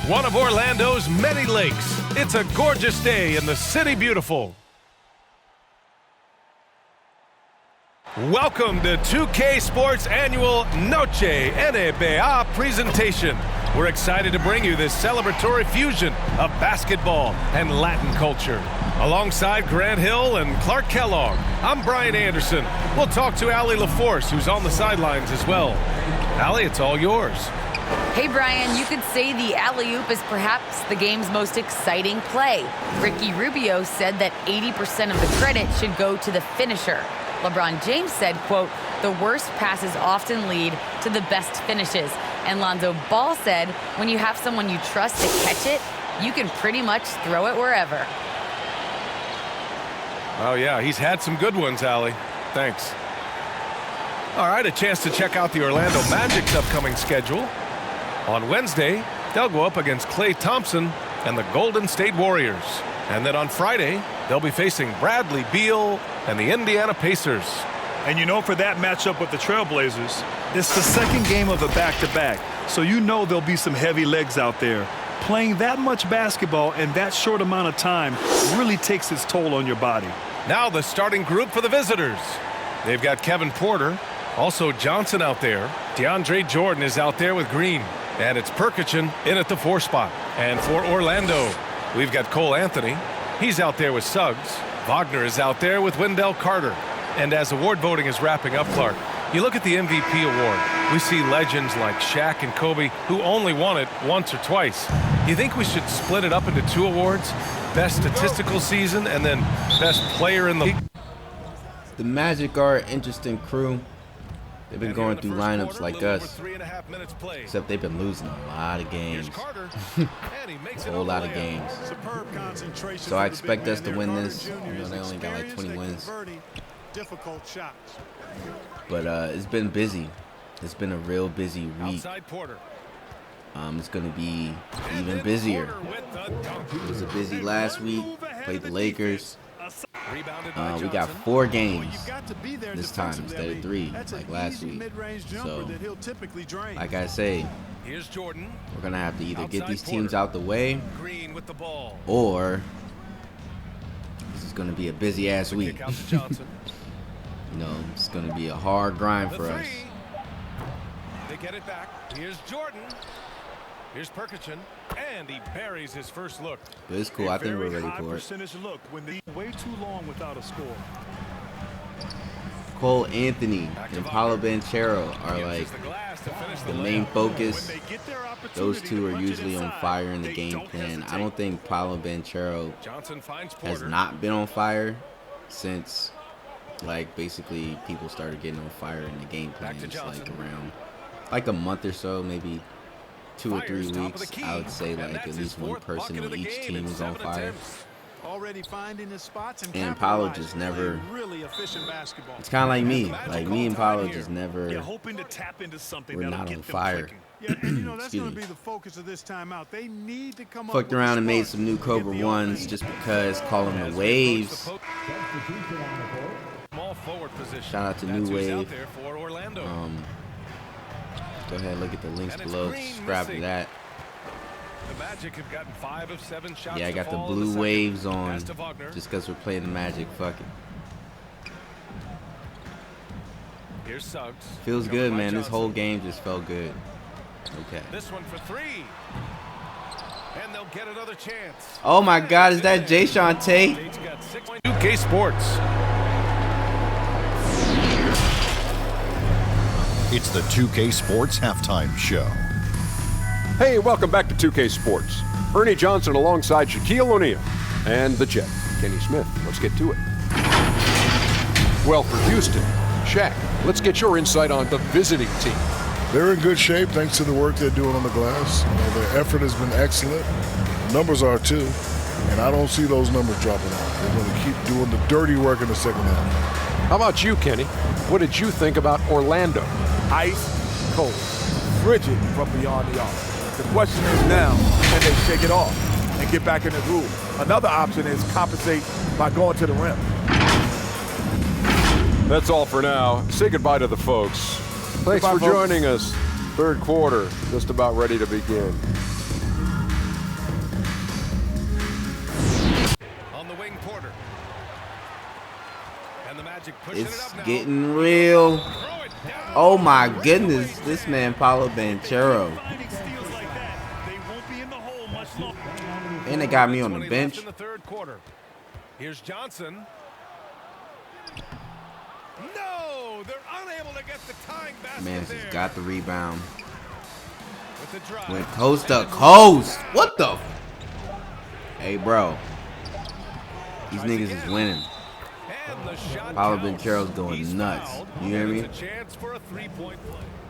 one of Orlando's many lakes. It's a gorgeous day in the City Beautiful. Welcome to 2K Sports' annual Noche NBA presentation. We're excited to bring you this celebratory fusion of basketball and Latin culture. Alongside Grant Hill and Clark Kellogg, I'm Brian Anderson. We'll talk to Allie LaForce, who's on the sidelines as well. Allie, it's all yours. Hey, Brian, you could say the alley-oop is perhaps the game's most exciting play. Ricky Rubio said that 80% of the credit should go to the finisher. LeBron James said, quote, the worst passes often lead to the best finishes. And Lonzo Ball said, when you have someone you trust to catch it, you can pretty much throw it wherever. Oh, yeah, he's had some good ones, Allie. Thanks. All right, a chance to check out the Orlando Magic's upcoming schedule. On Wednesday, they'll go up against Klay Thompson and the Golden State Warriors. And then on Friday, they'll be facing Bradley Beal and the Indiana Pacers. And you know, for that matchup with the Trailblazers, it's the second game of a back-to-back. So you know there'll be some heavy legs out there. Playing that much basketball in that short amount of time really takes its toll on your body. Now the starting group for the visitors. They've got Kevin Porter, also Johnson out there. DeAndre Jordan is out there with Green. And it's Perkichin in at the 4 spot. And for Orlando, we've got Cole Anthony. He's out there with Suggs. Wagner is out there with Wendell Carter. And as award voting is wrapping up, Clark, you look at the MVP award. We see legends like Shaq and Kobe who only won it once or twice. You think we should split it up into 2 awards? Best statistical season and then best player in the league? The Magic are an interesting crew. They've been going through lineups like us, except they've been losing a lot of games. A whole lot of games. So I expect us to win this. You know, they only got like 20 wins. But it's been busy. It's been a real busy week. It's going to be even busier. It was a busy last week. Played the Lakers. We got 4 games this time instead of 3 like last week. So, like I say, we're going to have to either get these teams out the way or this is going to be a busy-ass week. You know, it's going to be a hard grind for us. They get it back. Here's Jordan. Here's Perkichin, and he buries his first look. But it's cool. I think we're ready for it. Look when they way too long without a score. Cole Anthony and Paolo Banchero are like the main focus. Those two are usually on fire in the game plan. I don't think Paolo Banchero has not been on fire since, like, basically people started getting on fire in the game plans, like around like a month or so, maybe 2 or 3 weeks. I would say like at least one person in each team is on fire. And Paolo just never, it's kind of like me. Like me and Paolo just never, we're not on fire. Excuse me. Fucked around and made some new Cobra 1s just because, call them the Waves. Shout out to New Wave. Go ahead and look at the links below. Subscribe to that. The Magic have gotten 5 of 7 shots. Yeah, I got the blue waves on just because we're playing the Magic. Fuck it. Here's Suggs. Feels good, man. This whole game just felt good. Okay. This one for 3. And they'll get another chance. Oh my God, is that Jayshawn Tate? 2K Sports. It's the 2K Sports Halftime Show. Hey, welcome back to 2K Sports. Ernie Johnson alongside Shaquille O'Neal and the Jet, Kenny Smith. Let's get to it. Well, for Houston, Shaq, let's get your insight on the visiting team. They're in good shape thanks to the work they're doing on the glass. You know, their effort has been excellent. The numbers are too. And I don't see those numbers dropping off. They're going to keep doing the dirty work in the second half. How about you, Kenny? What did you think about Orlando? Ice cold, frigid from beyond the arc. The question is now, can they shake it off and get back in the groove? Another option is compensate by going to the rim. That's all for now. Say goodbye to the folks. Thanks for joining us. Third quarter, just about ready to begin. It's getting real. Oh my goodness, this man Paolo Banchero. And they got me on the bench. Here's Johnson. No, they're unable to get the tying basket. Mans has got the rebound. Went coast to coast. What the? Hey, bro. These niggas is winning. Paolo Banchero's going nuts. You hear me?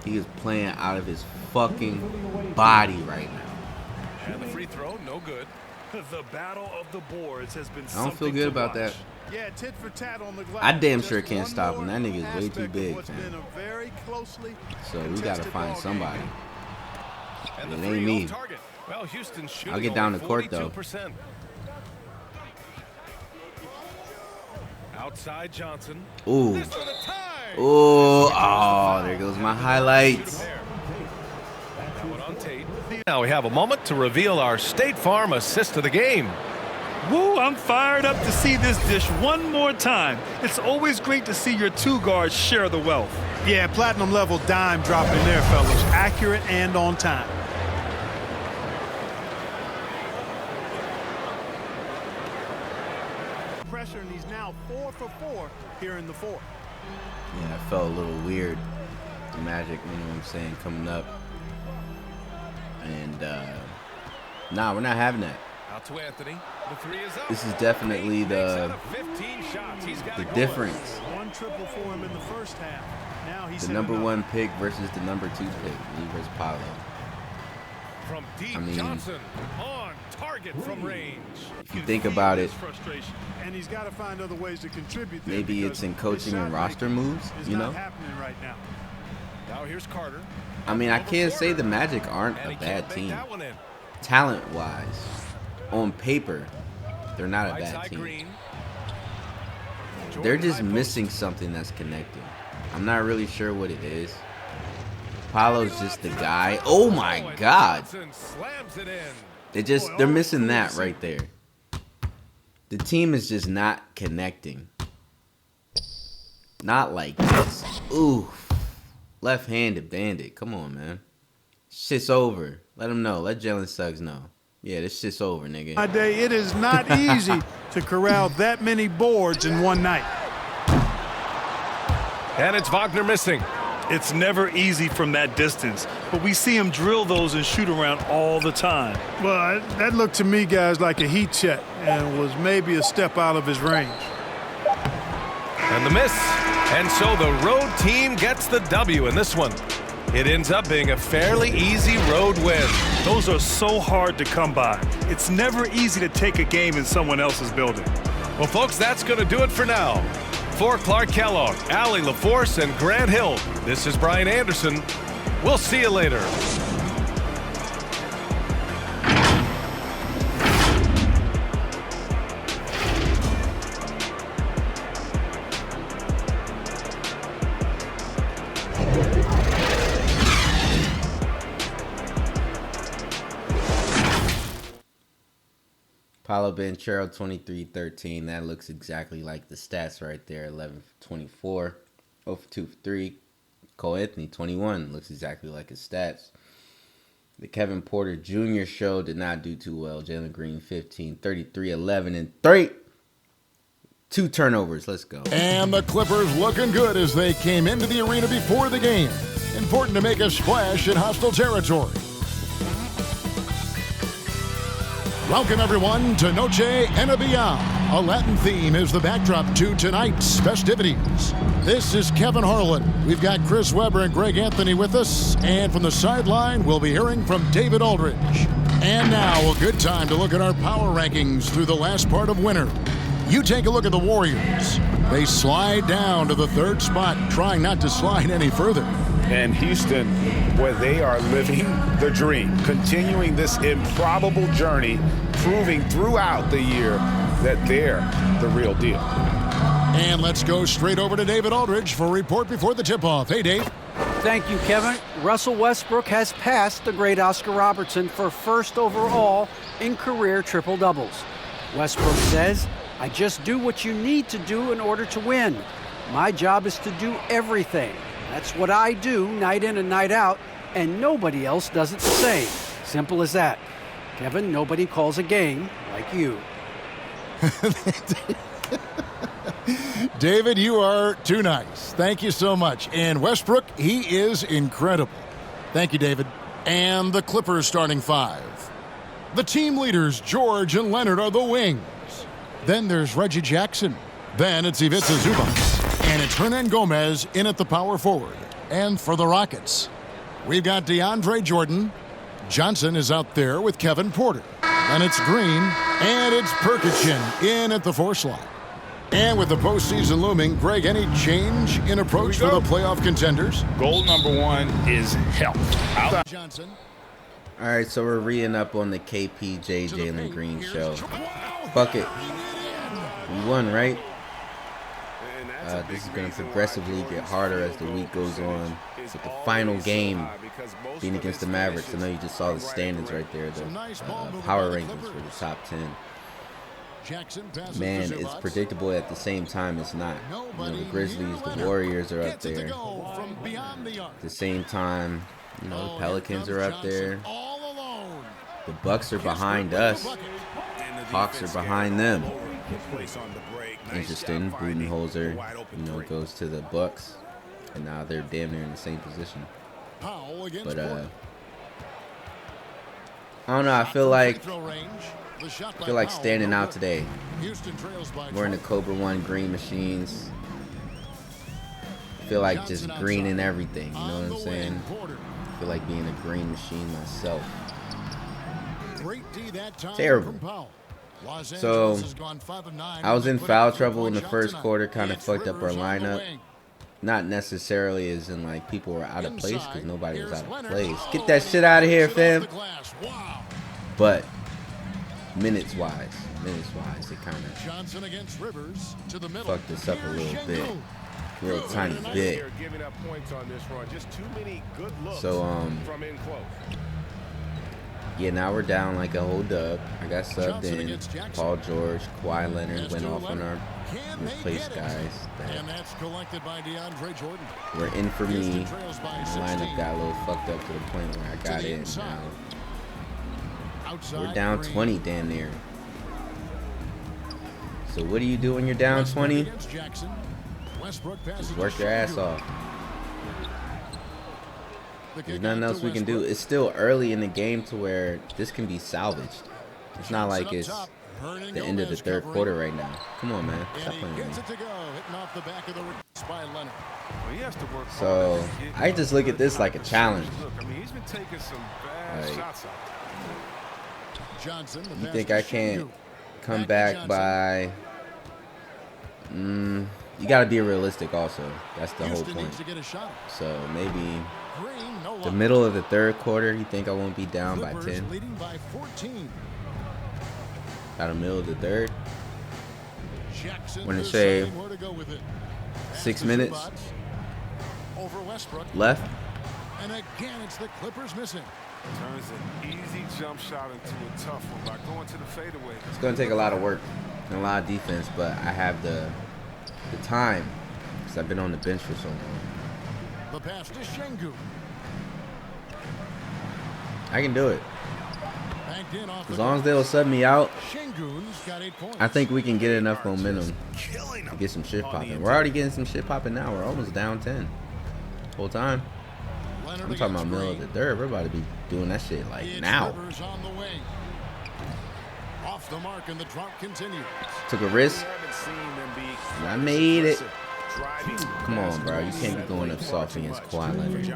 He is playing out of his fucking body right now. And the free throw, no good. The battle of the boards has been I don't feel good about that. Yeah, tit for tat on the glass. I damn sure can't stop him. That nigga is way too big, man. So we gotta find somebody. It ain't me. Well, I'll get down the court though. Outside Johnson. Ooh. Ooh. Oh, there goes my highlights. Now we have a moment to reveal our State Farm assist of the game. Woo, I'm fired up to see this dish one more time. It's always great to see your two guards share the wealth. Yeah, platinum level dime drop in there, fellas. Accurate and on time. Pressure, and he's now 4 for 4 here in the fourth. Yeah, I felt a little weird. The Magic, you know what I'm saying, coming up. And nah, we're not having that. Out to Anthony. The three is up. This is definitely the difference. One triple for him in the first half. Now he's the number 1 pick versus the number 2 pick, me versus Paolo. From deep, Johnson on target from range. If you think about it, and he's got to find other ways to contribute. Maybe it's in coaching and roster moves, you know? Right now. Now here's Carter. I mean, I can't say the Magic aren't a bad team. Talent-wise, on paper, they're not a bad team. They're just missing something that's connecting. I'm not really sure what it is. Paolo's just the guy. Oh my God. They're missing that right there. The team is just not connecting. Not like this. Ooh. Left-handed bandit. Come on, man. Shit's over. Let him know. Let Jalen Suggs know. Yeah, this shit's over, nigga. My day, it is not easy to corral that many boards in one night. And it's Wagner missing. It's never easy from that distance, but we see him drill those and shoot around all the time. Well, that looked to me, guys, like a heat check and was maybe a step out of his range. And the miss. And so the road team gets the W in this one. It ends up being a fairly easy road win. Those are so hard to come by. It's never easy to take a game in someone else's building. Well, folks, that's going to do it for now. For Clark Kellogg, Allie LaForce, and Grant Hill, this is Brian Anderson. We'll see you later. Paolo Banchero, 23-13. That looks exactly like the stats right there. 11-24. 0 for 2 for 3. Cole Anthony, 21. Looks exactly like his stats. The Kevin Porter Jr. show did not do too well. Jalen Green, 15, 33, 11, and 3. 2 turnovers. Let's go. And the Clippers looking good as they came into the arena before the game. Important to make a splash in hostile territory. Welcome, everyone, to Noche Enabia. A Latin theme is the backdrop to tonight's festivities. This is Kevin Harlan. We've got Chris Webber and Greg Anthony with us. And from the sideline, we'll be hearing from David Aldridge. And now, a good time to look at our power rankings through the last part of winter. You take a look at the Warriors. They slide down to the 3rd spot, trying not to slide any further. And Houston, where they are living the dream, continuing this improbable journey, proving throughout the year that they're the real deal. And let's go straight over to David Aldridge for a report before the tip-off. Hey, Dave. Thank you, Kevin. Russell Westbrook has passed the great Oscar Robertson for first overall in career triple-doubles. Westbrook says, I just do what you need to do in order to win. My job is to do everything. That's what I do night in and night out, and nobody else does it the same. Simple as that. Kevin, nobody calls a game like you. David, you are too nice. Thank you so much. And Westbrook, he is incredible. Thank you, David. And the Clippers starting five. The team leaders, George and Leonard, are the wings. Then there's Reggie Jackson. Then it's Ivica Zubac. And it's Hernan Gomez in at the power forward. And for the Rockets, we've got DeAndre Jordan. Johnson is out there with Kevin Porter. And it's Green. And it's Perkichin in at the 4 slot. And with the postseason looming, Greg, any change in approach for the playoff contenders? Goal number 1 is health. Johnson. All right, so we're reading up on the KPJ Jalen Green show. Bucket. We won, right? This is going to progressively get harder as the week goes on. With the final game being against the Mavericks. I know you just saw the standings right there, the power rankings for the top 10. Man, it's predictable at the same time it's not. You know, the Grizzlies, the Warriors are up there. At the same time, you know, the Pelicans are up there. The Bucks are behind us. Hawks are behind them. Interesting. Budenholzer, you know, goes to the Bucks, and now they're damn near in the same position. But I don't know. I feel like standing out today. We're in the Cobra 1 green machines. I feel like just green in everything. You know what I'm saying? I feel like being a green machine myself. Terrible. So I was in foul trouble in the first quarter, kind of fucked up our lineup. Not necessarily as in like people were out of place, because nobody was out of place. Get that shit out of here, fam. But minutes wise, it kind of fucked us up a little bit. Real tiny bit. So yeah, now we're down like a whole dub. I got subbed in. Paul George, Kawhi Leonard went off on our replaced guys. We're in for me. The lineup got a little fucked up to the point where I got in now. We're down 20 damn near. So what do you do when you're down 20? Just work your ass off. There's nothing else we can do. It's still early in the game to where this can be salvaged. It's not like it's the end of the third quarter right now. Come on, man. Stop playing with me. So I just look at this like a challenge. Like, you think I can't come back by... you got to be realistic also. That's the whole point. So maybe the middle of the third quarter, you think I won't be down by 10? About the middle of the third? When it say 6 minutes left? And again, it's the Clippers missing. Turns an easy jump shot into a tough one by going to the fadeaway. It's going to take a lot of work and a lot of defense, but I have the time because I've been on the bench for so long. The pass to Şengün. I can do it. As long as they'll sub me out, I think we can get enough momentum to get some shit popping. We're already getting some shit popping now. We're almost down 10 whole time. I'm talking about middle of the third. We're about to be doing that shit like now. Off the mark and the drop continues. Took a risk. And I made it. Come on, bro. You can't be going up soft against Kawhi Leonard.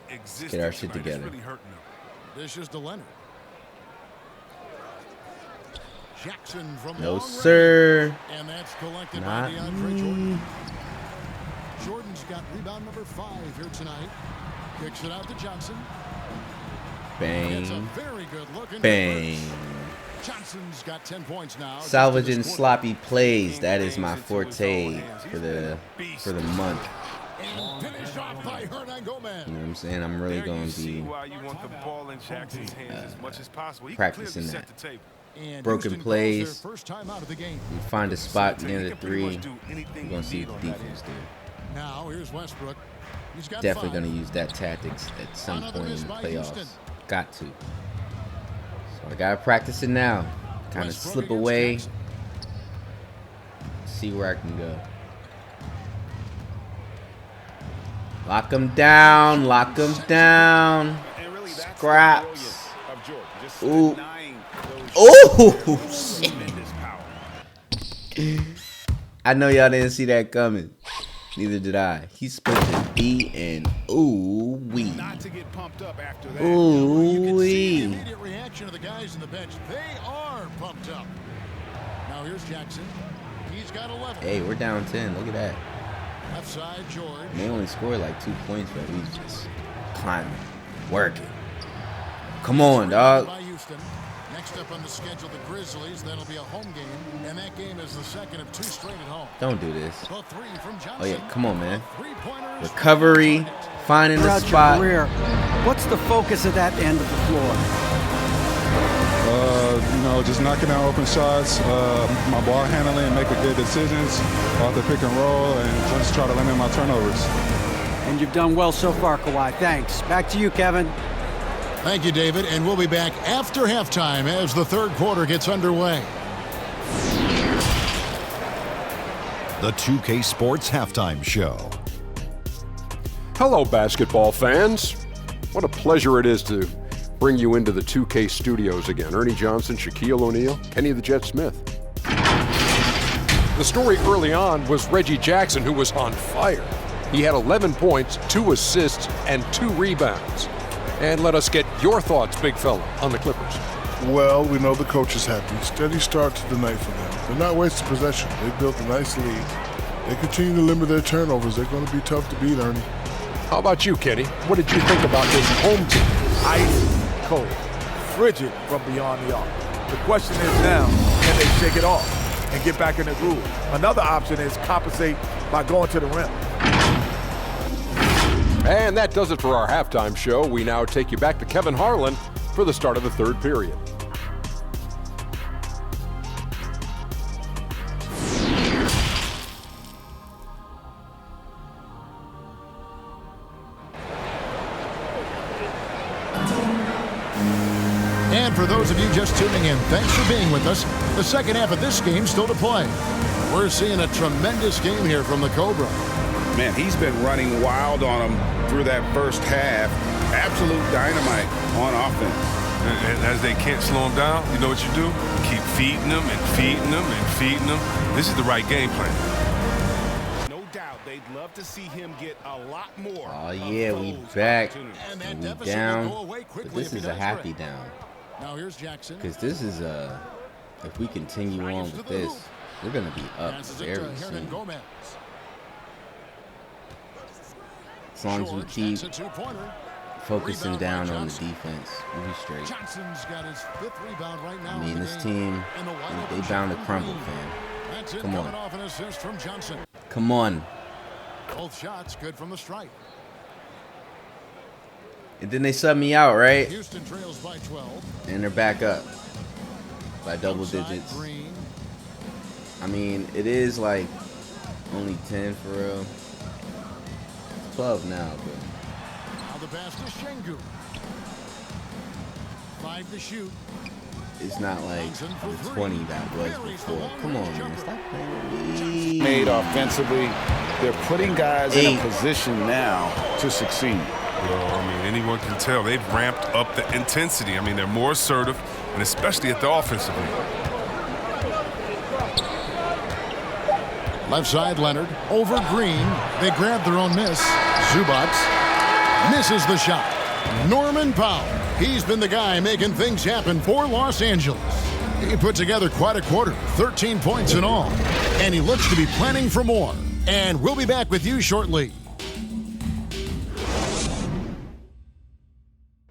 Let's get our shit together. This is to Leonard. Jackson from no, sir. And that's collected Not by DeAndre Jordan. Jordan's got rebound number 5 here tonight. Kicks it out to Johnson. Bang. It's a very good look in bang. Johnson's got 10 points now. Salvaging sloppy plays. That is my forte for the month. And finished off by Hernan Gomez. You know what I'm saying? I'm really going to be practicing that. broken plays. We find a spot near the 3. We're going to see what the defense do. Now here's Westbrook. Definitely going to use that tactics at some point in the playoffs. Got to. So I got to practice it now. Kind of slip away. See where I can go. Lock him down. Lock him down. Scraps. Ooh. Oh, shit. I know y'all didn't see that coming. Neither did I. He split the B and ooh-wee. Ooh-wee. Immediate reaction of the guys in the bench. They are pumped up. Now here's Jackson. He's got 11. Hey, we're down 10. Look at that. Left side, George. They only scored like 2 points, but we just climbing, working. Come on, dog. Next up on the schedule, the Grizzlies. That'll be a home game, and that game is the second of 2 straight at home. Don't do this. The 3 from Johnson. Oh yeah, come on, man. Recovery, finding the spot. Your career, what's the focus of that end of the floor? Just knocking down open shots, my ball handling, making good decisions off the pick and roll, and just try to limit my turnovers. And you've done well so far, Kawhi. Thanks. Back to you, Kevin. Thank you, David, and we'll be back after halftime as the third quarter gets underway. The 2K Sports Halftime Show. Hello, basketball fans. What a pleasure it is to bring you into the 2K studios again. Ernie Johnson, Shaquille O'Neal, Kenny the Jet Smith. The story early on was Reggie Jackson, who was on fire. He had 11 points, 2 assists, and 2 rebounds. And let us get your thoughts, big fella, on the Clippers. Well, we know the coach is happy. Steady start to the night for them. They're not wasting possession. They built a nice lead. They continue to limit their turnovers. They're going to be tough to beat, Ernie. How about you, Kenny? What did you think about this home team? Ice cold, frigid from beyond the arc. The question is now, can they shake it off and get back in the groove? Another option is compensate by going to the rim. And that does it for our halftime show. We now take you back to Kevin Harlan for the start of the third period. And for those of you just tuning in, thanks for being with us. The second half of this game still to play. We're seeing a tremendous game here from the Cobra. Man, he's been running wild on them through that first half. Absolute dynamite on offense. And as they can't slow him down, you know what you do? Keep feeding them and feeding them and feeding them. This is the right game plan. No doubt they'd love to see him get a lot more. Oh yeah, we back and we down. But this is a happy down. Now here's Jackson. Because this is if we continue on with this, we're gonna be up very soon. As long as we keep focusing down on the defense, we'll be straight. I mean, this team, they bound to crumble, fam. Come on. Come on. Both shots good from the stripe. And then they sub me out, right? Houston trails by 12. And they're back up by double digits. I mean, it is like only 10 for real. 12 now, but. Now the pass to Şengün. 5 to shoot. It's not like the 20 that was before. Come on, man. Stop playing with me. Made offensively, they're putting guys in a position now to succeed. Well, I mean, anyone can tell they've ramped up the intensity. I mean, they're more assertive, and especially at the offensive end. Left side, Leonard. Over Green. They grab their own miss. Zubac misses the shot. Norman Powell. He's been the guy making things happen for Los Angeles. He put together quite a quarter. 13 points in all. And he looks to be planning for more. And we'll be back with you shortly.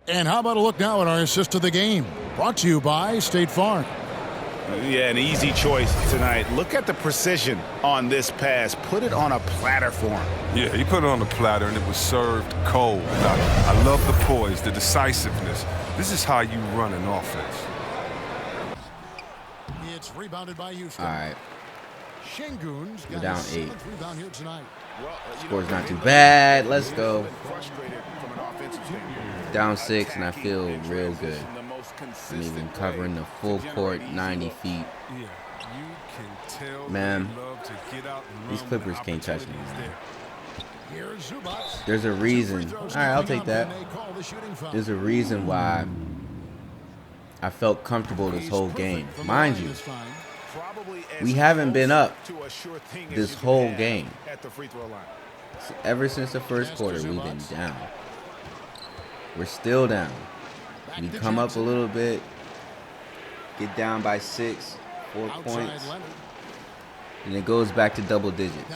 And how about a look now at our assist of the game? Brought to you by State Farm. Yeah, an easy choice tonight. Look at the precision on this pass. Put it on a platter for him. Yeah, he put it on the platter, and it was served cold. I love the poise, the decisiveness. This is how you run an offense. It's rebounded by Houston. All right. Şengün's We're got down his 8. 7th rebound here tonight. Score's not too bad. Let's go. Down 6, and I feel real good. I'm even covering the full court, 90 feet. Man, these Clippers can't touch me, man. There's a reason. All right, I'll take that. There's a reason why I felt comfortable this whole game. Mind you, we haven't been up this whole game. Ever since the first quarter, we've been down. We're still down. We come up a little bit, get down by 6, 4 points, and it goes back to double digits.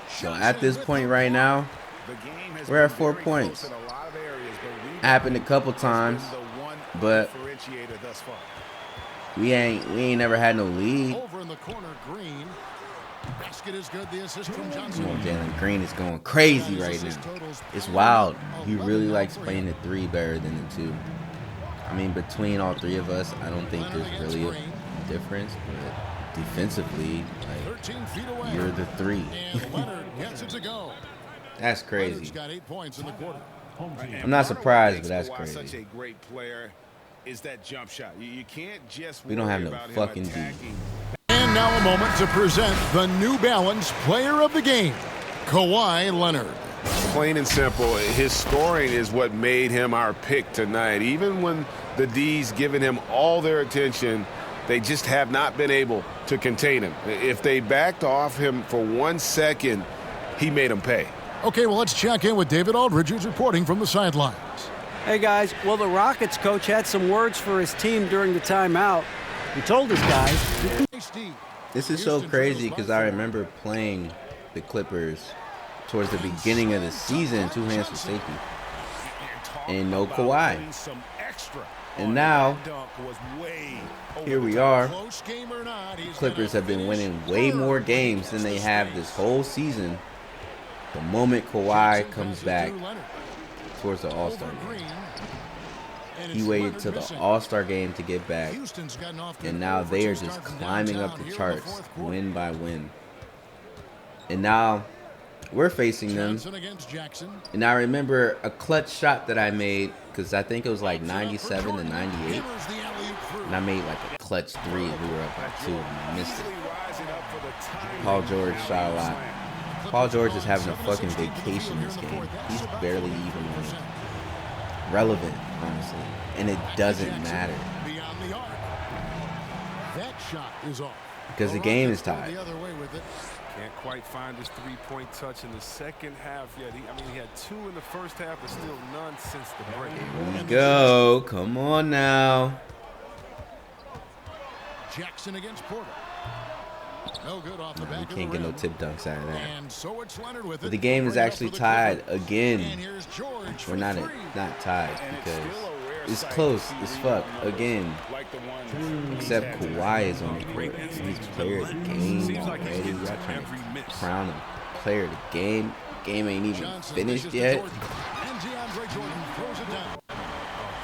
So at this point right now, we're at 4 points. Happened a couple times, but we ain't never had no lead. Over in the corner, Green. Basket is good. The assist from Johnson. Come on, Jalen Green is going crazy right now. It's wild. He really likes playing the 3 better than the 2. I mean, between all 3 of us, I don't think there's really a difference, but defensively, like, you're the 3. That's crazy. I'm not surprised, but that's crazy. We don't have no fucking D. And now a moment to present the New Balance Player of the Game, Kawhi Leonard. Plain and simple, his scoring is what made him our pick tonight. Even when the D's giving him all their attention, they just have not been able to contain him. If they backed off him for 1 second, he made them pay. Okay, well, let's check in with David Aldridge, who's reporting from the sidelines. Hey, guys. Well, the Rockets coach had some words for his team during the timeout. He told his guys. This is so crazy because I remember playing the Clippers towards the beginning of the season, 2 hands for safety, and no Kawhi. And now, here we are. Clippers have been winning way more games than they have this whole season. The moment Kawhi comes back towards the All-Star game. He waited till the All-Star game to get back, and now they are just climbing up the charts, win by win. And now we're facing them. And I remember a clutch shot that I made, because I think it was like 97 to 98, and I made like a clutch 3, and we were up by 2, and I missed it. Paul George shot a lot. Paul George is having a fucking vacation this game. He's barely even relevant, honestly, and it doesn't matter because the game is tied. Can't quite find his 3-point touch in the second half yet. He had 2 in the first half, but still none since the break. Here we go. Come on now. Jackson against Porter. No good off the back. You can't get no tip dunks out of that. And so it's Leonard with But it. the game is actually tied again. And here's George. We're not tied because it's close as fuck again. Except Kawhi is on the court. He's player of the game already. Y'all trying to crown him player of the game. Game ain't even finished yet.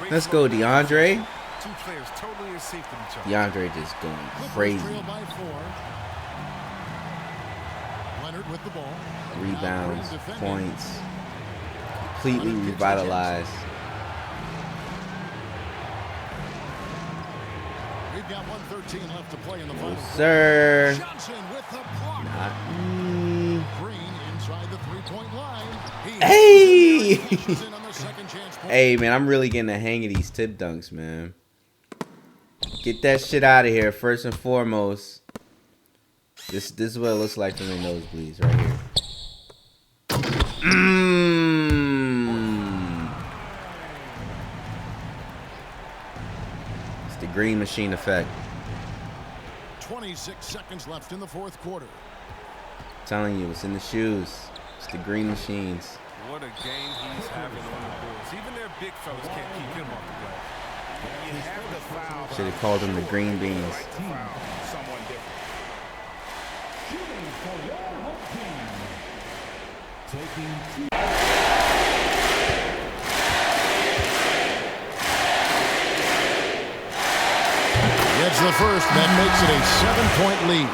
Let's go, DeAndre. DeAndre just going crazy. Leonard with the ball. Rebounds, points, completely revitalized. We've got 1:13 left to play in the final. Yes, sir. Johnson with the block. Not me. Green inside the 3-point line. Hey! Hey, man, I'm really getting the hang of these tip dunks, man. Get that shit out of here, first and foremost. This is what it looks like from the nosebleeds right here. It's the green machine effect. 26 seconds left in the fourth quarter. I'm telling you, it's in the shoes. It's the green machines. What a game he's having on the boards. Even their big fellas can't keep him off the glass. Should have called them the green beans. the first. That makes it a 7-point lead.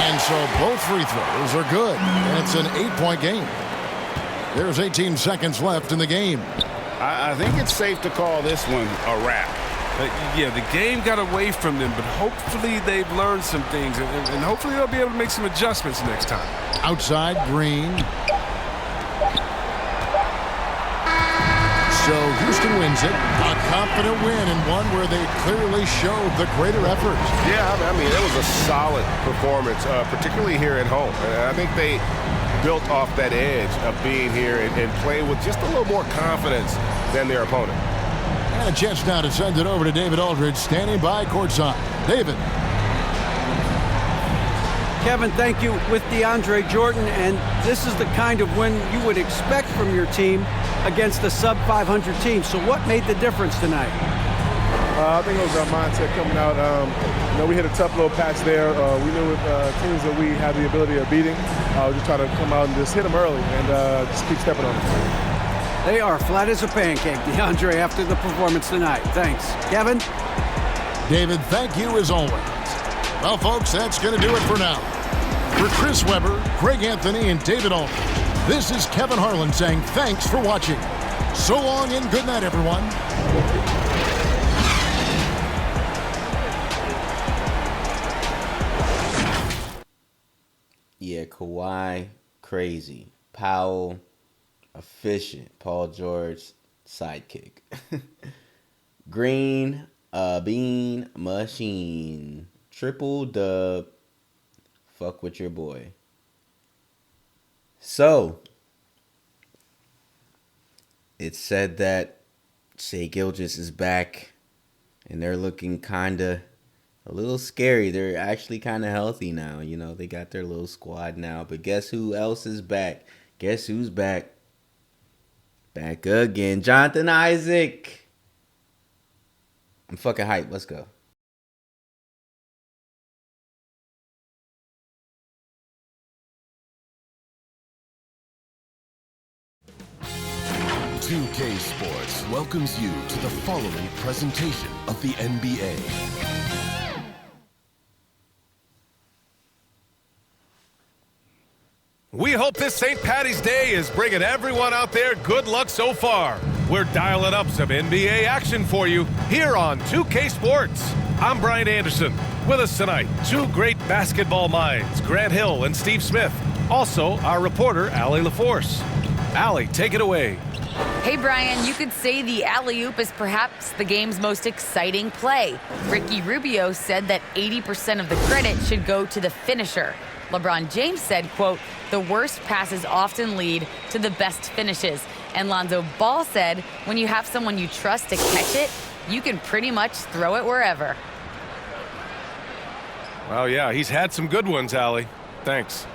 And so both free throws are good. And it's an 8-point game. There's 18 seconds left in the game. I think it's safe to call this one a wrap. Yeah, the game got away from them, but hopefully they've learned some things, and hopefully they'll be able to make some adjustments next time. Outside, Green. So Houston wins it. A confident win, and one where they clearly showed the greater effort. Yeah, I mean, it was a solid performance, particularly here at home. I think they built off that edge of being here and play with just a little more confidence than their opponent. And a chance now to send it over to David Aldridge, standing by courtside. David. Kevin, thank you with DeAndre Jordan, and this is the kind of win you would expect from your team against a sub-500 team. So what made the difference tonight? I think it was our mindset coming out. We hit a tough little patch there. We knew with teams that we had the ability of beating, we just try to come out and just hit them early and just keep stepping on them. They are flat as a pancake, DeAndre, after the performance tonight. Thanks. Kevin? David, thank you as always. Well, folks, that's going to do it for now. For Chris Webber, Greg Anthony, and David Aldridge, this is Kevin Harlan saying thanks for watching. So long and good night, everyone. Yeah, Kawhi, crazy. Powell, efficient. Paul George, sidekick. Green, a bean machine. Triple dub. Fuck with your boy. So, it's said that Shai Gilgeous is back, and they're looking kind of a little scary. They're actually kind of healthy now. You know, they got their little squad now. But guess who else is back? Guess who's back? Back again. Jonathan Isaac. I'm fucking hyped. Let's go. .2K Sports welcomes you to the following presentation of the NBA. We hope this St. Patty's Day is bringing everyone out there good luck so far. We're dialing up some NBA action for you here on 2K Sports. I'm Brian Anderson. With us tonight, two great basketball minds, Grant Hill and Steve Smith. Also, our reporter, Allie LaForce. Allie, take it away. Hey, Brian, you could say the alley-oop is perhaps the game's most exciting play. Ricky Rubio said that 80% of the credit should go to the finisher. LeBron James said, quote, the worst passes often lead to the best finishes. And Lonzo Ball said, when you have someone you trust to catch it, you can pretty much throw it wherever. Well, yeah, he's had some good ones, Allie. Thanks.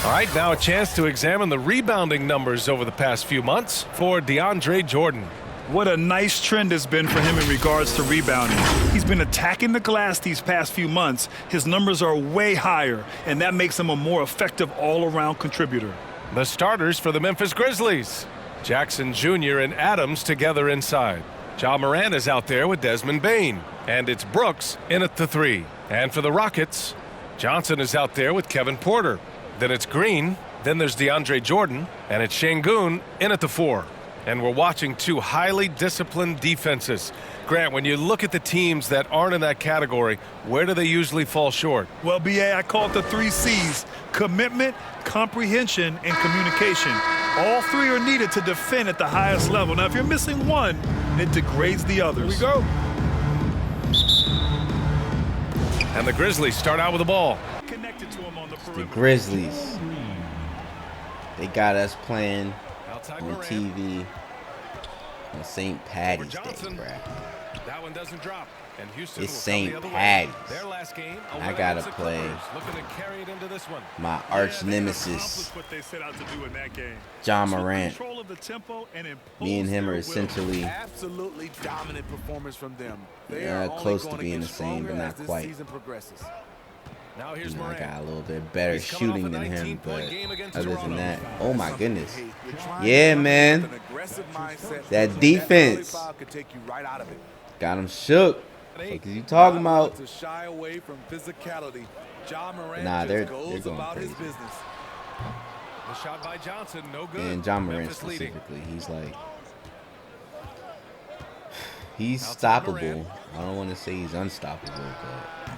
All right, now a chance to examine the rebounding numbers over the past few months for DeAndre Jordan. What a nice trend has been for him in regards to rebounding. He's been attacking the glass these past few months. His numbers are way higher, and that makes him a more effective all-around contributor. The starters for the Memphis Grizzlies. Jackson Jr. and Adams together inside. Ja Morant is out there with Desmond Bane. And it's Brooks in at the 3. And for the Rockets, Johnson is out there with Kevin Porter. Then it's Green. Then there's DeAndre Jordan. And it's Şengün in at the 4. And we're watching two highly disciplined defenses. Grant, when you look at the teams that aren't in that category, where do they usually fall short? Well, B.A., I call it the 3 C's: commitment, comprehension, and communication. All 3 are needed to defend at the highest level. Now, if you're missing one, it degrades the others. Here we go. And the Grizzlies start out with the ball. Connected to him on the perimeter. The Grizzlies. They got us playing on TV on St. Patty's Day, bruh. That one doesn't drop. And Houston it's St. Patty's. And I gotta play my arch nemesis, Ja Morant. Me and him are essentially absolutely dominant performance from them. close to being the same, but not quite. You know, I got a little bit better shooting than him, but other than that, oh my goodness. Yeah, man. That defense. Got him shook. What is you talking about? To shy away from physicality. John Morant Nah, they're goes going about crazy. his business. The shot by Johnson, no good. And John Morant Memphis leading. specifically, he's like, he's stoppable. I don't want to say he's unstoppable, but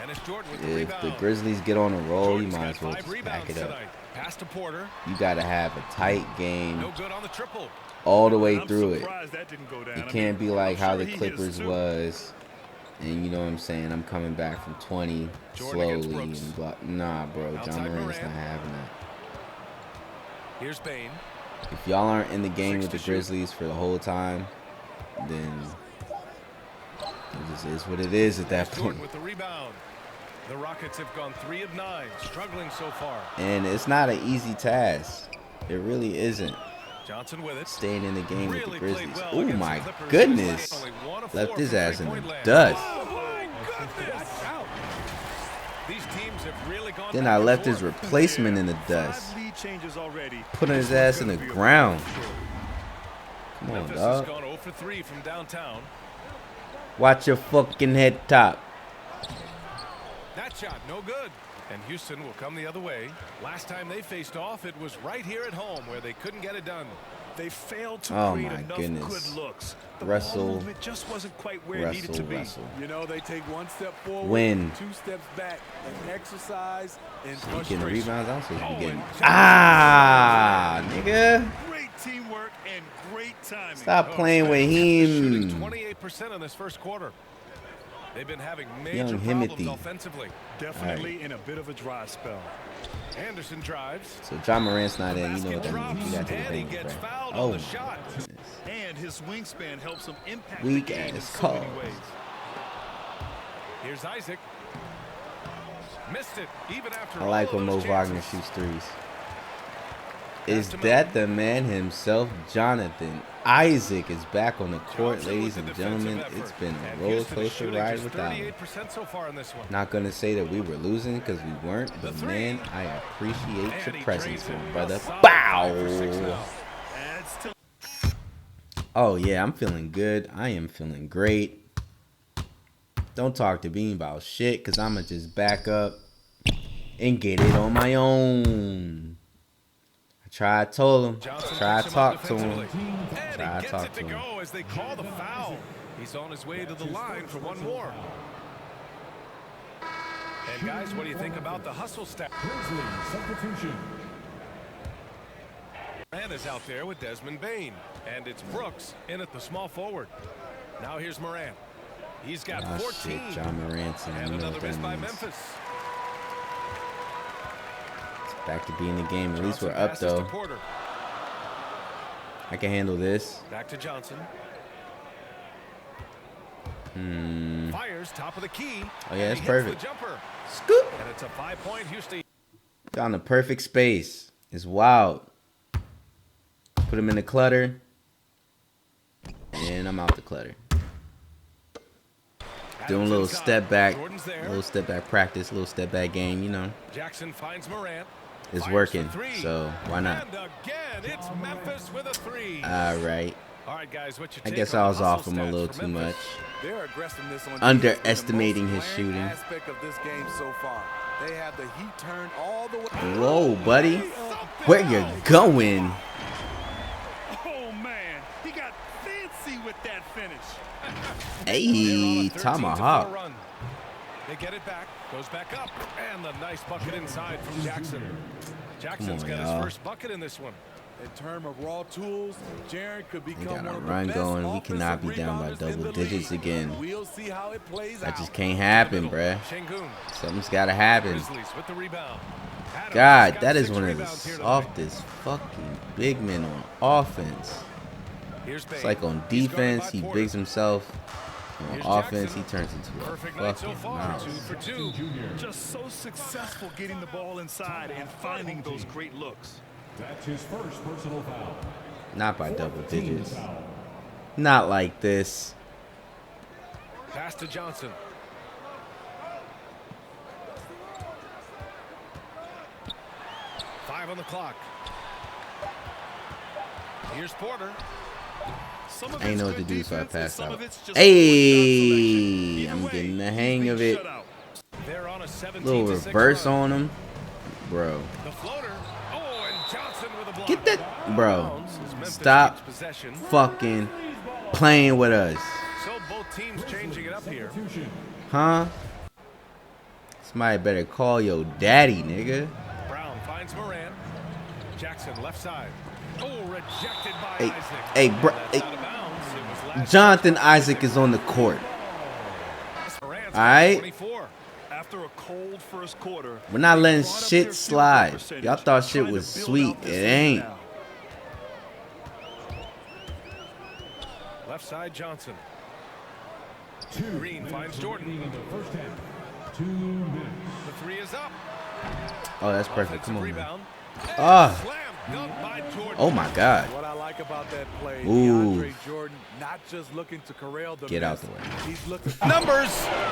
And it's Jordan with the if rebound. the Grizzlies get on a roll, Jordan's you might got as well 5 just back it up. tonight. Pass to Porter. You got to have a tight game No good on the triple. all the way through it. Surprised that didn't go down. It can't be like how the he is, Clippers too. was, and you know what I'm saying, I'm coming back from 20 Jordan slowly against and blah. Nah, bro, Outside John Morant's Morant. not having that. Here's Bane. If y'all aren't in the game 6 with the to shoot. Grizzlies for the whole time, then it just is what it is at that point. Jordan with the rebound. The Rockets have gone 3 of 9, struggling so far. And it's not an easy task. It really isn't. Johnson with it. Staying in the game with the Really Grizzlies. played well Oh against my the Clippers. goodness. Only 1 of 4 Left his from ass in the three-point land. dust. Oh my goodness. These teams have really gone Then back I and left his forth. replacement in the dust. 5 lead changes already. Putting his ass in the ground. Come on, Memphis has dog. gone 0 for 3 from downtown. Watch your fucking head top. That shot, no good. And Houston will come the other way. Last time they faced off, it was right here at home where they couldn't get it done. They failed to Oh create my enough goodness. good looks. The Russell, ball movement just wasn't quite where it needed to be. Russell. You know, they take 1 step forward, Win. 2 steps back, and exercise and You getting frustration. rebounds? I'm supposed to be getting. and Ah, nigga. Great teamwork and great timing. Stop playing with Shooting him. 28% in this first quarter. They've been having major Young problems Himothy. offensively. Definitely in a bit of a dry spell. Anderson drives. So John Morant's not in. You know what Basket that means. You drops, got to take and he advantage, gets bro. fouled Oh on my the shot. goodness. And his wingspan helps him impact Weak the game in ass so many calls. ways. Here's Isaac. Missed it, even after I like all when of Mo those Wagner chances. shoots threes. Is that the man himself, Jonathan? Isaac is back on the court, Johnson ladies with and the gentlemen. defensive It's effort. been And a roller Houston is coaster shooting ride just without him. 38% so far in this one. Not going to say that we were losing because we weren't, but The man, three. I appreciate And your he presence drains here, it. brother. A solid 5 for 6 Bow! now. Adds to Oh, yeah, I'm feeling good. I am feeling great. Don't talk to me about shit because I'm going to just back up and get it on my own. I told him. Johnson Try to picks him up talk to him. defensively. And Try he to gets talk it to to him. go as they call the foul. He's on his way to the line for one more. And guys, what do you think about the hustle stack? Morant is out there with Desmond Bane. And it's Brooks in at the small forward. Now here's Morant. He's got Oh, 14. shit. John Morant's in. And You know another what that miss by means. Memphis. It's back to being the game. At least Johnson we're up, passes to though. Porter. I can handle this. Back to Johnson. Fires top of the key. Oh, yeah, and that's he hits perfect. The jumper. Scoop. And it's a 5-point Houston. Found the perfect space. It's wild. Put him in the clutter. And I'm out the clutter. Doing a little step back. Jordan's A there. little step back practice. A little step back game, you know. Jackson finds Morant. It's Fires working. for 3. So why not? And again, it's Memphis with a 3. All right. All right, guys, what's your I take guess on I the was hustle off him a stats little for too Memphis? much. Their aggressiveness on Underestimating his defense shooting. has been the most glaring aspect of this game so far. They have the heat turned all the way. Whoa, buddy. Where you going? Oh man, he got fancy with that finish. Hey, tomahawk. Run. They get it back, goes back up, and the nice bucket inside from Jackson. Jackson's on, got y'all. his first bucket in this one. In terms of raw tools, Jaren could We become got one a of run the best going. We cannot be offensive down by rebounders in double the digits league. again. We'll see how it plays That out. just can't happen, bruh. Şengün. Something's got to happen. Grizzlies with the rebound. Adams God, got that is 6 one of the rebounds here tonight. softest fucking big men on offense. Here's It's Bane. like on He's guarded defense, by he Porter. bigs himself. On Here's offense, Jackson. he turns into a Perfect night so fucking far. mouse. 2 for 2. Just so successful getting the ball inside and finding those great looks. That's his first personal foul. Not by double digits. Not like this. Pass to Johnson. Five on the clock. Here's Porter. I ain't know what to do, so I passed out. Hey, I'm getting the hang of it. Little reverse on him, bro. Get that, bro. Stop fucking playing with us. So both teams changing it up here. Huh? Somebody better call your daddy, nigga. Brown finds Moran. Jackson left side. Oh, rejected by Hey, Isaac. hey, bro. Hey. Jonathan Isaac is on the court. All right. After a cold first quarter, We're not letting shit slide. Y'all thought shit was sweet. It ain't. Left side Johnson. Green finds Jordan. The three is up. Oh, that's perfect. Come on, man. Ah. Oh my God. What I like about that play, Ooh. Jordan, not just looking to corral the Get out the way. He's looking Numbers,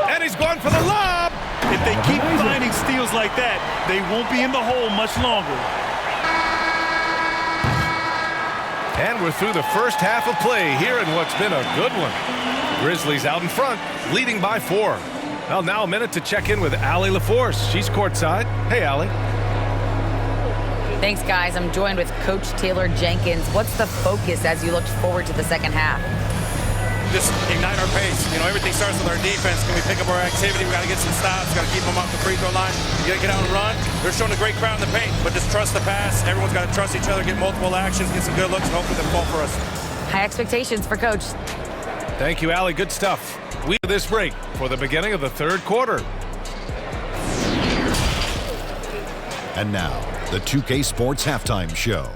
and he's going for the lob. If they keep finding steals like that, they won't be in the hole much longer. And we're through the first half of play here in what's been a good one. Grizzlies out in front, leading by 4. Well, now a minute to check in with Allie LaForce. She's courtside. Hey, Allie. Thanks, guys. I'm joined with Coach Taylor Jenkins. What's the focus as you look forward to the second half? Just ignite our pace. You know, everything starts with our defense. Can we pick up our activity? We got to get some stops. Got to keep them off the free throw line. You got to get out and run. They're showing a great crowd in the paint, but just trust the pass. Everyone's got to trust each other, get multiple actions, get some good looks, and hopefully they'll fall for us. High expectations for Coach. Thank you, Allie. Good stuff. We have this break for the beginning of the third quarter. And now, the 2K Sports Halftime Show.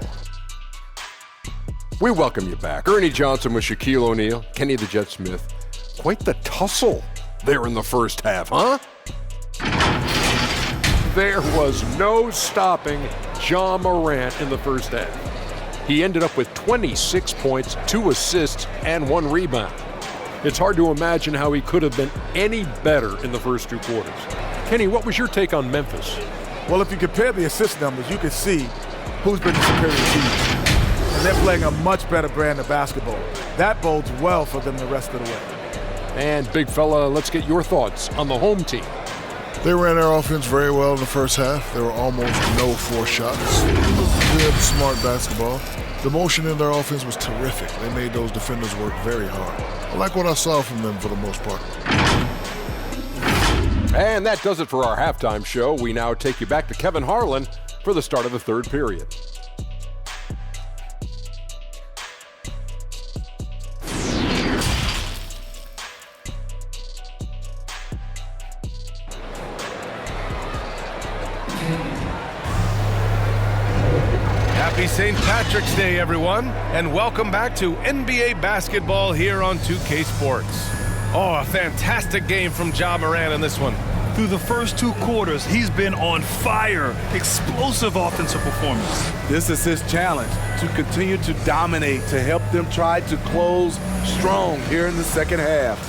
We welcome you back. Ernie Johnson with Shaquille O'Neal, Kenny the Jet Smith. Quite the tussle there in the first half, huh? There was no stopping Ja Morant in the first half. He ended up with 26 points, 2 assists, and 1 rebound. It's hard to imagine how he could have been any better in the first 2 quarters. Kenny, what was your take on Memphis? Well, if you compare the assist numbers, you can see who's been the superior team. And they're playing a much better brand of basketball. That bodes well for them the rest of the way. And big fella, let's get your thoughts on the home team. They ran their offense very well in the first half. There were almost no 4 shots. It was good, smart basketball. The motion in their offense was terrific. They made those defenders work very hard. I like what I saw from them for the most part. And that does it for our halftime show. We now take you back to Kevin Harlan for the start of the third period. Happy St. Patrick's Day, everyone, and welcome back to NBA basketball here on 2K Sports. Oh, a fantastic game from Ja Morant in this one. Through the first 2 quarters, he's been on fire. Explosive offensive performance. This is his challenge, to continue to dominate, to help them try to close strong here in the second half.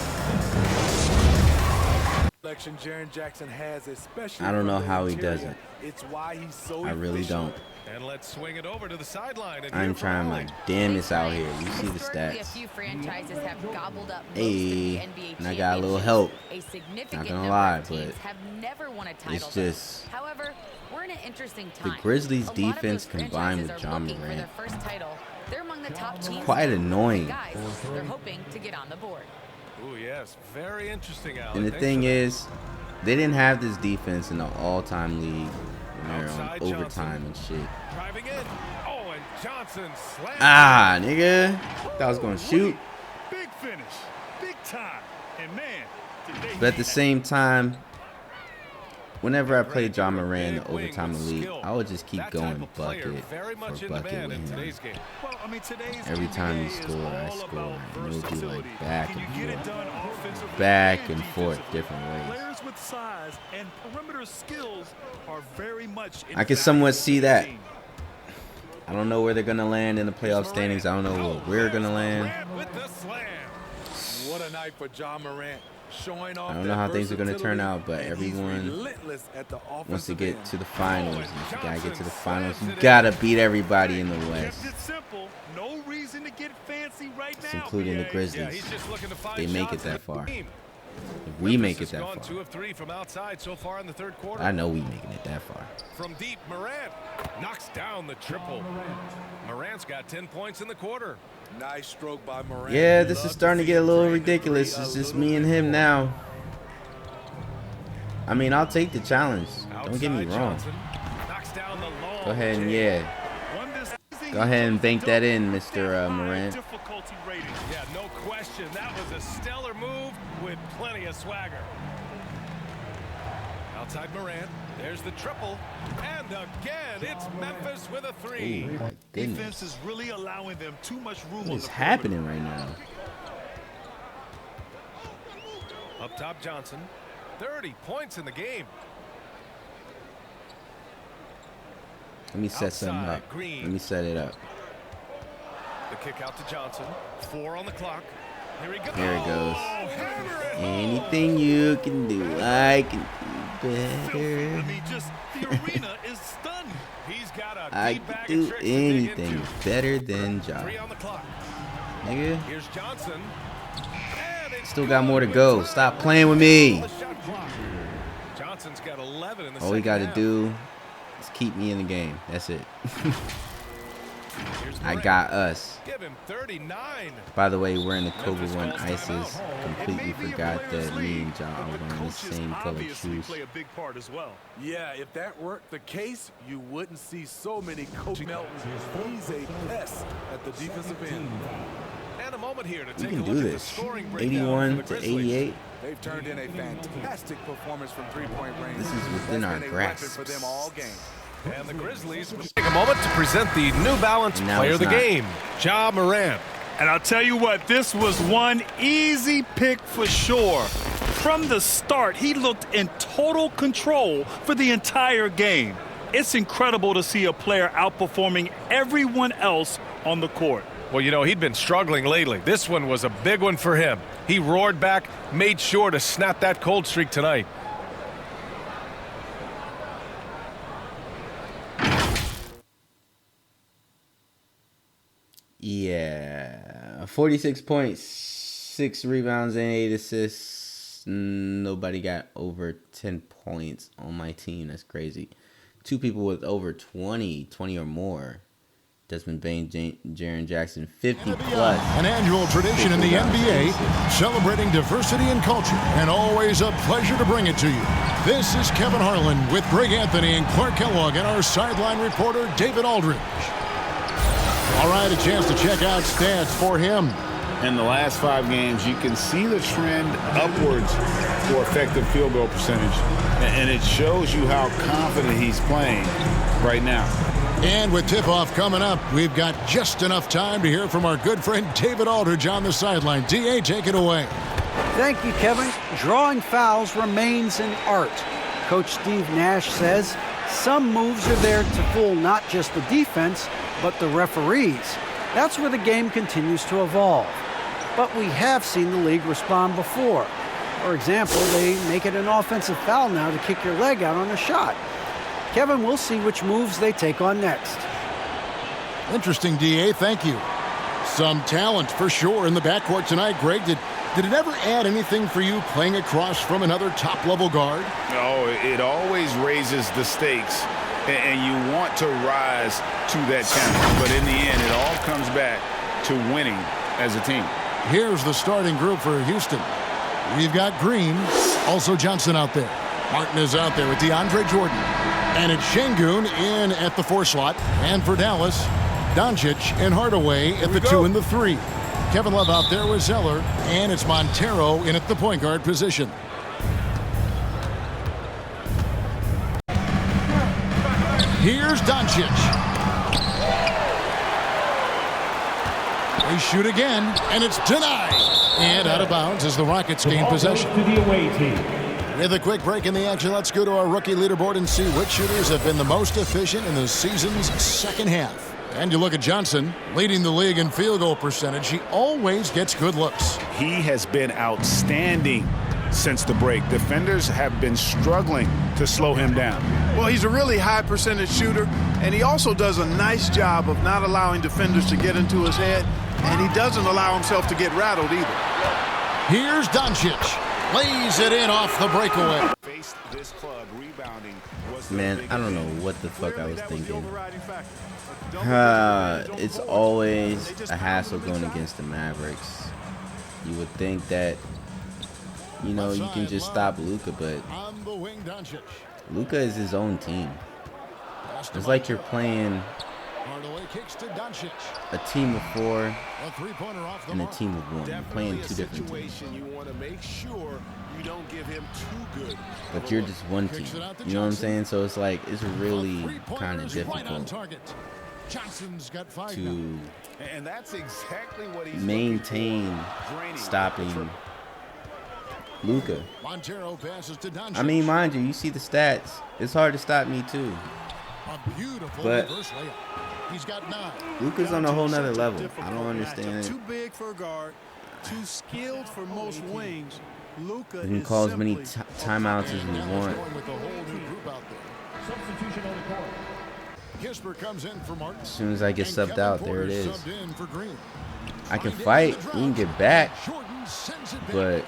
Jaren Jackson has, especially I don't know how he does it. It's why he's so I really don't. And let's swing it over to the sideline. I'm trying my damnedest out here. You see the Historically, a stats. few franchises have gobbled up most Hey, of the NBA and I got a little help. A significant Not gonna number lie, of teams but have never won a title. it's just However, we're in an interesting the time. Grizzlies' A lot of defense those combined with franchises Ja are looking for Morant. their first title. They're among the top teams. Quite annoying. Guys, they're hoping to get on the board. Oh, yes. Very interesting, Allie. And the thing is, they didn't have this defense in the all-time league when they're on overtime and shit. Driving in. Oh, and Johnson slams. Ah, nigga. Thought I was gonna shoot. Big finish. Big time. And man, today. But at the same time, whenever I play Ja Morant in the overtime league, I would just keep going bucket for bucket with him. Every time he scored, I scored. And it would be like back and forth different ways. Players with size and perimeter skills are very much I can somewhat see that. I don't know where they're going to land in the playoff standings. I don't know where we're going to land. What a night for Ja Morant. Showing off I don't know how things are going to turn out, but everyone wants to get to the finals. And if you got to get to the finals, you got to beat everybody in the West. It's simple. No reason to get fancy right now. Including the Grizzlies. They make it that far. If we make it that far. 2 of 3 from outside so far in the third quarter. I know we making it that far. From deep, Morant knocks down the triple. Morant's got 10 points in the quarter. Nice stroke by Morant. Yeah, this is starting to get a little ridiculous. It's just me and him now. I mean, I'll take the challenge. Don't get me wrong. Go ahead and go ahead and bank that in, Mr. Morant. Yeah, no question. That was a stellar move with plenty of swagger. Outside Morant. There's the triple. And again, it's Memphis with a 3. Ooh, my goodness. Defense is really allowing them too much room. What is happening right now? Up top, Johnson. 30 points in the game. Let me set something up. Let me set it up. The kick out to Johnson. 4 on the clock. Here he goes. Here it goes. Anything you can do, I can do better. I mean, just the arena is stunned. He's got a I can do anything better than Ja. 3 on the clock. Nigga. Here's Johnson. Still got more to go. Stop playing with me. Johnson's got 11 in the All we got to do is keep me in the game. That's it. I got us. Give him 39. By the way, wearing the Kobe 1 Ices. Completely forgot that me and Ja are wearing the same color shoes. Play a big part as well. Yeah, if that weren't the case, you wouldn't see so many Coach Melton. He's a pest at the defensive end. And a moment here to We take can a do look at the this. scoring 81 to 88. They've turned in a fantastic performance from three-point range. This is within our That's been a weapon grasp. for them all game. And the Grizzlies will take a moment to present the New Balance Now player of it's the not. game, Ja Morant. And I'll tell you what, this was one easy pick for sure. From the start, he looked in total control for the entire game. It's incredible to see a player outperforming everyone else on the court. Well, you know, he'd been struggling lately. This one was a big one for him. He roared back, made sure to snap that cold streak tonight. Yeah, 46 points, 6 rebounds, and 8 assists. Nobody got over 10 points on my team. That's crazy. 2 people with over 20 or more. Desmond Bain, Jaren Jackson, 50 plus. An annual tradition in the NBA, celebrating diversity and culture, and always a pleasure to bring it to you. This is Kevin Harlan with Greg Anthony and Clark Kellogg and our sideline reporter, David Aldridge. All right, a chance to check out stats for him. In the last 5 games, you can see the trend upwards for effective field goal percentage. And it shows you how confident he's playing right now. And with tip-off coming up, we've got just enough time to hear from our good friend David Aldridge on the sideline. D.A., take it away. Thank you, Kevin. Drawing fouls remains an art. Coach Steve Nash says some moves are there to fool not just the defense, but the referees. That's where the game continues to evolve. But we have seen the league respond before. For example, they make it an offensive foul now to kick your leg out on a shot. Kevin, we'll see which moves they take on next. Interesting, D.A., thank you. Some talent for sure in the backcourt tonight. Greg, did it ever add anything for you playing across from another top-level guard? Oh, it always raises the stakes, and you want to rise to that challenge. But in the end, it all comes back to winning as a team. Here's the starting group for Houston. We've got Green, also Johnson out there. Martin is out there with DeAndre Jordan. And it's Şengün in at the 4 slot. And for Dallas, Doncic and Hardaway at the 2 and the 3. Kevin Love out there with Zeller. And it's Montero in at the point guard position. Here's Doncic. They shoot again, and it's denied. And out of bounds as the Rockets gain possession. To the away team. With a quick break in the action, let's go to our rookie leaderboard and see which shooters have been the most efficient in the season's second half. And you look at Johnson, leading the league in field goal percentage. He always gets good looks. He has been outstanding since the break. Defenders have been struggling to slow him down. Well, he's a really high percentage shooter, and he also does a nice job of not allowing defenders to get into his head, and he doesn't allow himself to get rattled either. Here's Doncic. Lays it in off the breakaway. Man, I don't know what the fuck I was thinking. It's always a hassle going against the Mavericks. You would think that, you know, you can just stop Luka, but Luka is his own team. It's like you're playing a team of 4 and a team of 1. You're playing 2 different teams. But you're just one team. You know what I'm saying? So it's like, it's really kind of difficult to maintain stopping Luka. I mean, mind you, you see the stats. It's hard to stop me too. But Luka's on a whole nother level. I don't understand it. Too big for a guard, too skilled for most wings. Luka We can call as many timeouts as we want. As soon as I get subbed out, there it is. I can fight. We can get back. But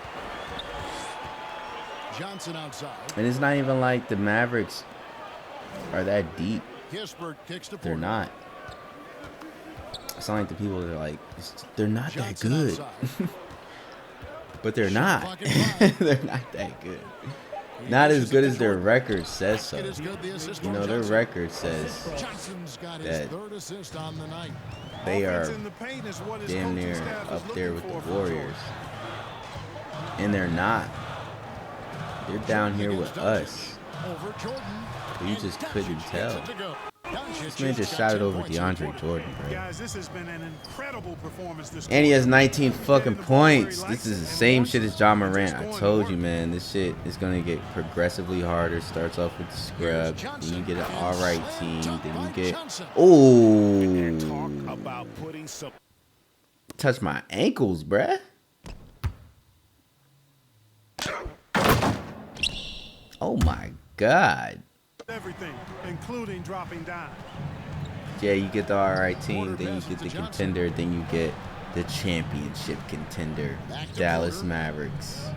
and it's not even like the Mavericks are that deep. They're not. It's not like the people that are like, they're not that good. But they're not. They're not that good. Not as good as their record says so. You know, their record says that they are damn near up there with the Warriors. And they're not. They're down here with us. But you just couldn't tell. This man just shot it over DeAndre Jordan, bro. Guys, this has been an incredible performance this and he has 19 fucking points. This is the same shit as John Morant. I told you, man. This shit is gonna get progressively harder. Starts off with the scrub, then you get an alright team, then you get touch my ankles, bruh. Oh my god. Everything, including dropping down. Yeah, you get the alright team, then you get the contender, then you get the championship contender, Dallas Mavericks.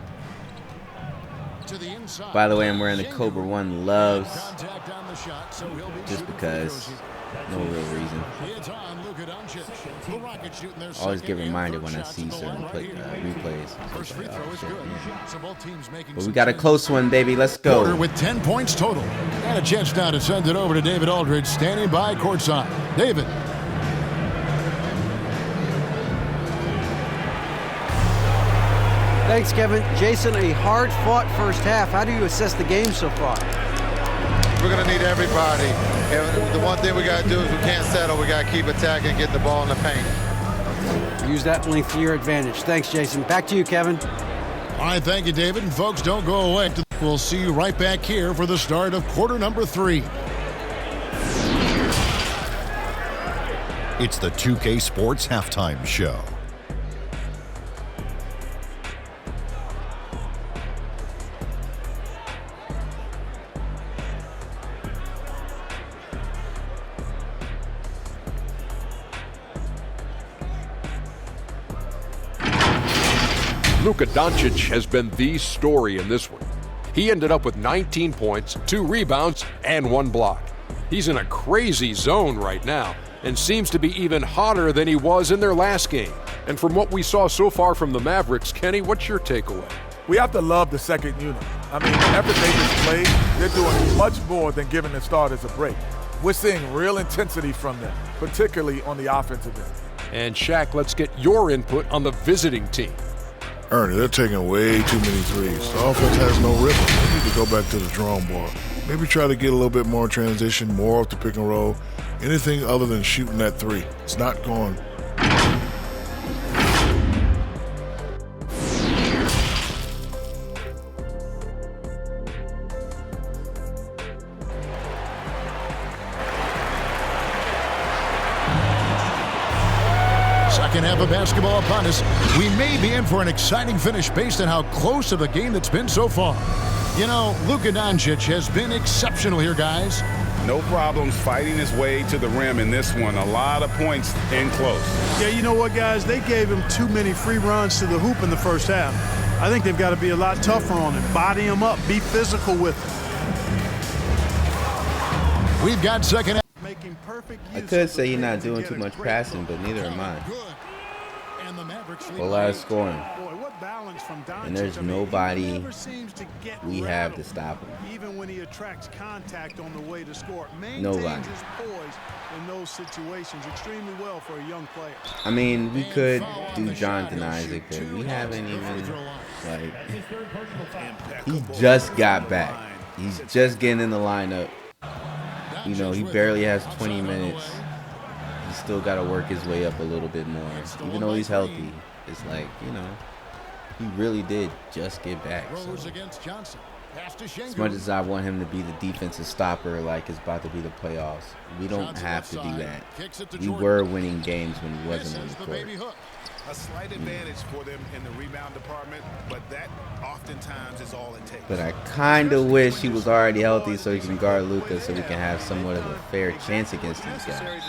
By the way, I'm wearing the Cobra One Loves just because. No real reason. Always get reminded when I see certain replays. So like, oh, shit, but we got a close one, baby. Let's go. With 10 points total. And a chance now to send it over to David Aldridge, standing by courtside. David. Thanks, Kevin. Jason, a hard-fought first half. How do you assess the game so far? We're going to need everybody. And the one thing we got to do is we can't settle. We got to keep attacking, get the ball in the paint. Use that length to your advantage. Thanks, Jason. Back to you, Kevin. All right, thank you, David. And folks, don't go away. We'll see you right back here for the start of quarter number 3. It's the 2K Sports Halftime Show. Luka Doncic has been the story in this one. He ended up with 19 points, 2 rebounds, and 1 block. He's in a crazy zone right now and seems to be even hotter than he was in their last game. And from what we saw so far from the Mavericks, Kenny, what's your takeaway? We have to love the second unit. I mean, the effort they just played, they're doing much more than giving the starters a break. We're seeing real intensity from them, particularly on the offensive end. And Shaq, let's get your input on the visiting team. Ernie, they're taking way too many threes. The offense has no rhythm. They need to go back to the drawing board. Maybe try to get a little bit more transition, more off the pick and roll. Anything other than shooting that 3. It's not going. Second half of basketball upon us. We may be in for an exciting finish based on how close of a game that's been so far. You know, Luka Doncic has been exceptional here, guys. No problems fighting his way to the rim in this one. A lot of points in close. Yeah, you know what, guys? They gave him too many free runs to the hoop in the first half. I think they've got to be a lot tougher on him. Body him up. Be physical with him. We've got second half. I could say he's not doing too much passing, but neither am I. A lot of scoring. And there's nobody we have to stop him. Even when he attracts contact on the way to score, Nobody. his poise in those situations extremely well for a young player. I mean, we could do Jonathan Isaac, but we haven't even, like, he just got back. He's just getting in the lineup. You know, he barely has 20 minutes. He's still got to work his way up a little bit more. Even though he's healthy, it's like, you know, he really did just get back. So. As much as I want him to be the defensive stopper like it's about to be the playoffs, we don't have to do that. We were winning games when he wasn't on the court. A slight advantage for them in the rebound department, but that oftentimes is all it takes. But I kind of wish he was already healthy so he can guard Luka so we can have somewhat of a fair chance against these guys.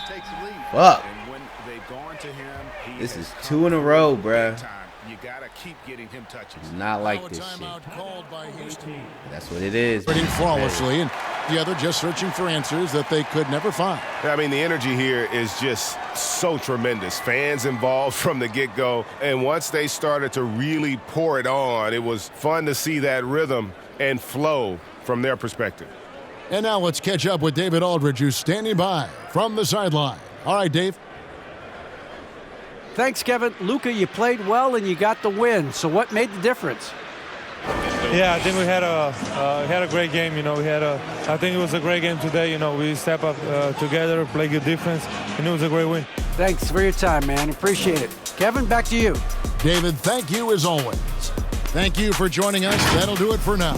Fuck. This is 2 in a row, bruh. You gotta keep getting him touches. Not like this shit. That's what it is. Pretty flawlessly, and the other just searching for answers that they could never find. I mean, the energy here is just so tremendous. Fans involved from the get-go, and once they started to really pour it on, it was fun to see that rhythm and flow from their perspective. And now let's catch up with David Aldridge, who's standing by from the sideline. All right, Dave. Thanks, Kevin. Luka, you played well and you got the win. So what made the difference? Yeah, I think we had a great game. You know, I think it was a great game today. You know, we step up together, play good defense, and it was a great win. Thanks for your time, man. Appreciate it. Kevin, back to you. David, thank you as always. Thank you for joining us. That'll do it for now.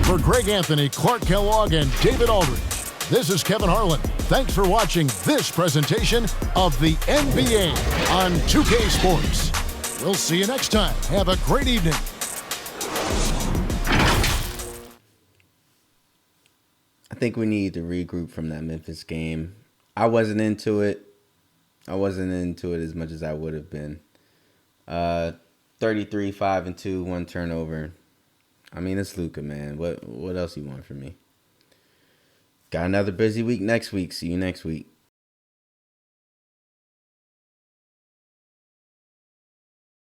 For Greg Anthony, Clark Kellogg, and David Aldridge, this is Kevin Harlan. Thanks for watching this presentation of the NBA on 2K Sports. We'll see you next time. Have a great evening. I think we need to regroup from that Memphis game. I wasn't into it. I wasn't into it as much as I would have been. 33, 5-2, 1 turnover. I mean, it's Luka, man. What else you want from me? Got another busy week next week. See you next week.